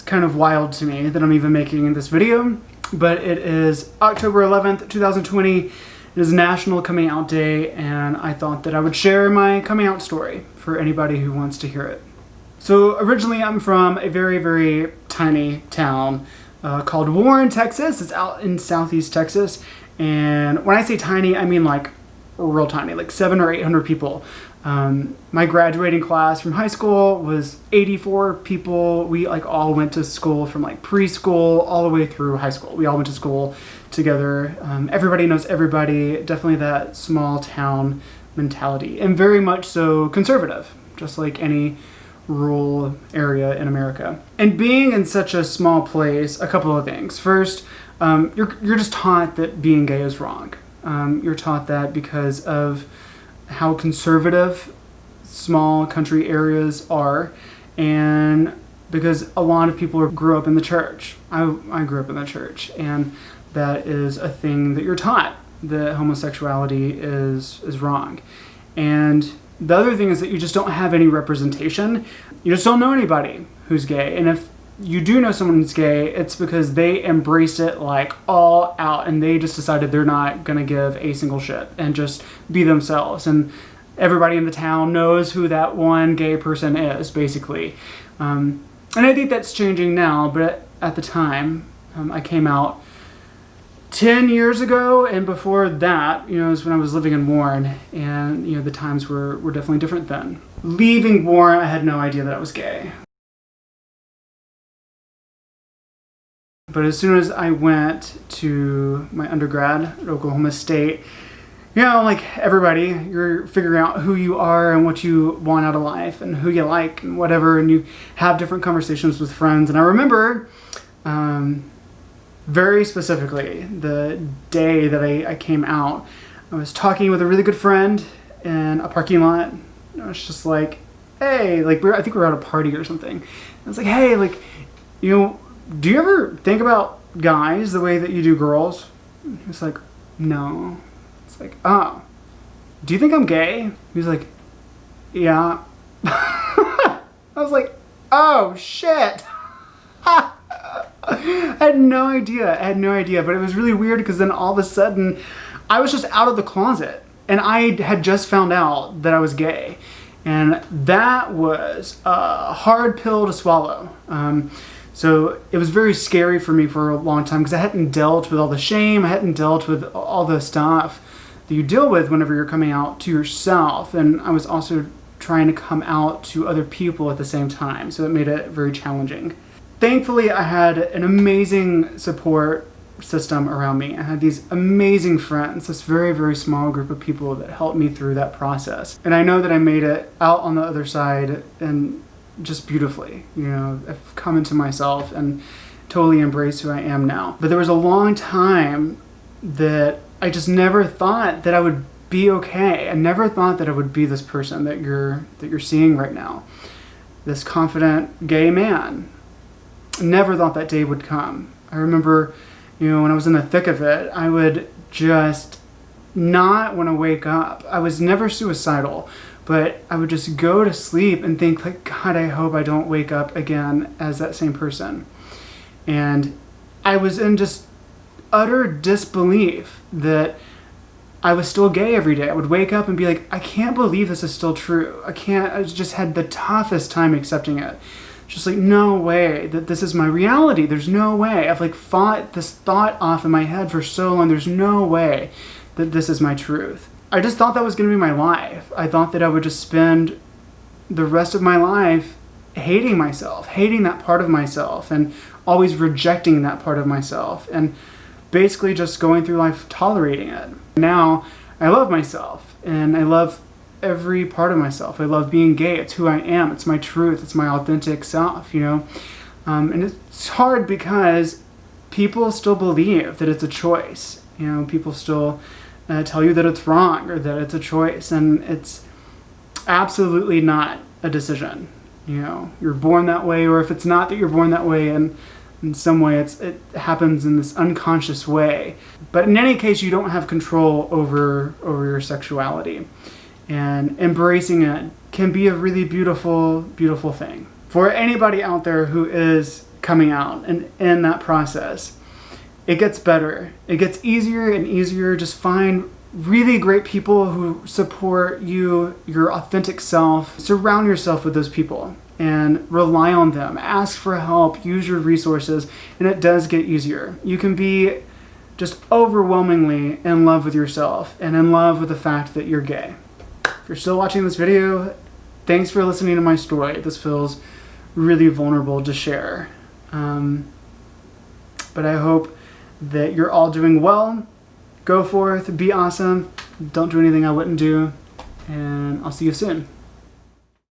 kind of wild to me that I'm even making this video, but it is October 11th, 2020. It is National Coming Out Day, and I thought that I would share my coming out story for anybody who wants to hear it. So originally I'm from a very, very tiny town called Warren, Texas. It's out in southeast Texas. And when I say tiny, I mean like real tiny, like 700 or 800 people. My graduating class from high school was 84 people. We like all went to school from like preschool all the way through high school. We all went to school together. Everybody knows everybody. Definitely that small town mentality, and very much so conservative, just like any rural area in America. And being in such a small place, a couple of things. First, you're just taught that being gay is wrong. You're taught that because of how conservative small country areas are, and because a lot of people grew up in the church. I grew up in the church, and that is a thing that you're taught, that homosexuality is wrong. And the other thing is that you just don't have any representation. You just don't know anybody who's gay. And if you do know someone who's gay, it's because they embraced it like all out, and they just decided they're not gonna give a single shit and just be themselves. And everybody in the town knows who that one gay person is, basically. And I think that's changing now, but at the time, I came out 10 years ago, and before that, is when I was living in Warren, and the times were definitely different then. Leaving Warren, I had no idea that I was gay. But as soon as I went to my undergrad at Oklahoma State, like everybody, you're figuring out who you are and what you want out of life and who you like and whatever, and you have different conversations with friends. And I remember very specifically the day that I came out, I was talking with a really good friend in a parking lot. I was just like, hey, like I think we were at a party or something. I was like, hey, like, do you ever think about guys the way that you do girls? He was like, no. It's like, oh, do you think I'm gay? He was like, yeah. I was like, oh shit. I had no idea, but it was really weird because then all of a sudden I was just out of the closet, and I had just found out that I was gay, and that was a hard pill to swallow. So it was very scary for me for a long time because I hadn't dealt with all the shame, I hadn't dealt with all the stuff that you deal with whenever you're coming out to yourself, and I was also trying to come out to other people at the same time, so it made it very challenging. Thankfully, I had an amazing support system around me. I had these amazing friends, this very, very small group of people that helped me through that process. And I know that I made it out on the other side and just beautifully. I've come into myself and totally embraced who I am now. But there was a long time that I just never thought that I would be okay. I never thought that I would be this person that you're seeing right now. This confident gay man. Never thought that day would come. I remember, when I was in the thick of it, I would just not want to wake up. I was never suicidal, but I would just go to sleep and think like, God, I hope I don't wake up again as that same person. And I was in just utter disbelief that I was still gay every day. I would wake up and be like, I can't believe this is still true. I just had the toughest time accepting it. Just like, no way that this is my reality. There's no way. I've like fought this thought off in my head for so long. There's no way that this is my truth. I just thought that was going to be my life. I thought that I would just spend the rest of my life hating myself, hating that part of myself, and always rejecting that part of myself, and basically just going through life tolerating it. Now, I love myself, and I love every part of myself. I love being gay. It's who I am. It's my truth. It's my authentic self, And it's hard because people still believe that it's a choice. People still tell you that it's wrong or that it's a choice, and it's absolutely not a decision. You're born that way, or if it's not that you're born that way, and in some way it happens in this unconscious way. But in any case, you don't have control over your sexuality. And embracing it can be a really beautiful, beautiful thing. For anybody out there who is coming out, and in that process, it gets better. It gets easier and easier. Just find really great people who support you, your authentic self. Surround yourself with those people and rely on them. Ask for help, use your resources, and it does get easier. You can be just overwhelmingly in love with yourself and in love with the fact that you're gay. If you're still watching this video, thanks for listening to my story. This feels really vulnerable to share. But I hope that you're all doing well. Go forth, be awesome. Don't do anything I wouldn't do. And I'll see you soon.